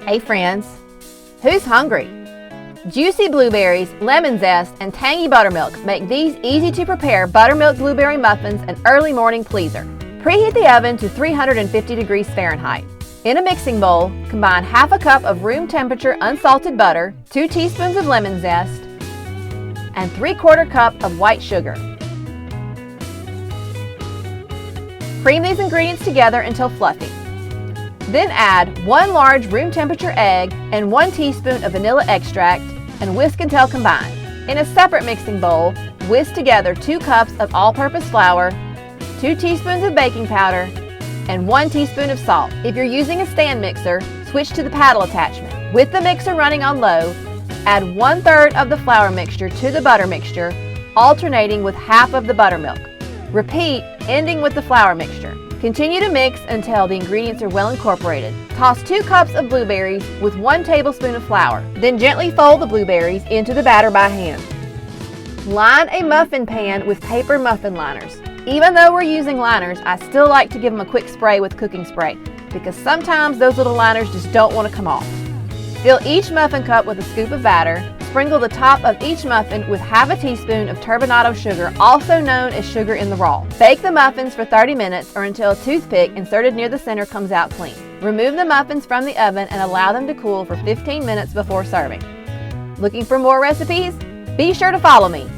Hey friends, who's hungry? Juicy blueberries, lemon zest, and tangy buttermilk make these easy to prepare buttermilk blueberry muffins an early morning pleaser. Preheat the oven to 350 degrees Fahrenheit. In a mixing bowl, combine half a cup of room temperature unsalted butter, 2 teaspoons of lemon zest, and 3/4 cup of white sugar. Cream these ingredients together until fluffy. Then add 1 large room temperature egg and 1 teaspoon of vanilla extract and whisk until combined. In a separate mixing bowl, whisk together 2 cups of all-purpose flour, 2 teaspoons of baking powder, and 1 teaspoon of salt. If you're using a stand mixer, switch to the paddle attachment. With the mixer running on low, add 1/3 of the flour mixture to the butter mixture, alternating with half of the buttermilk. Repeat, ending with the flour mixture. Continue to mix until the ingredients are well incorporated. Toss 2 cups of blueberries with 1 tablespoon of flour. Then gently fold the blueberries into the batter by hand. Line a muffin pan with paper muffin liners. Even though we're using liners, I still like to give them a quick spray with cooking spray because sometimes those little liners just don't want to come off. Fill each muffin cup with a scoop of batter. Sprinkle the top of each muffin with half a teaspoon of turbinado sugar, also known as sugar in the raw. Bake the muffins for 30 minutes or until a toothpick inserted near the center comes out clean. Remove the muffins from the oven and allow them to cool for 15 minutes before serving. Looking for more recipes? Be sure to follow me.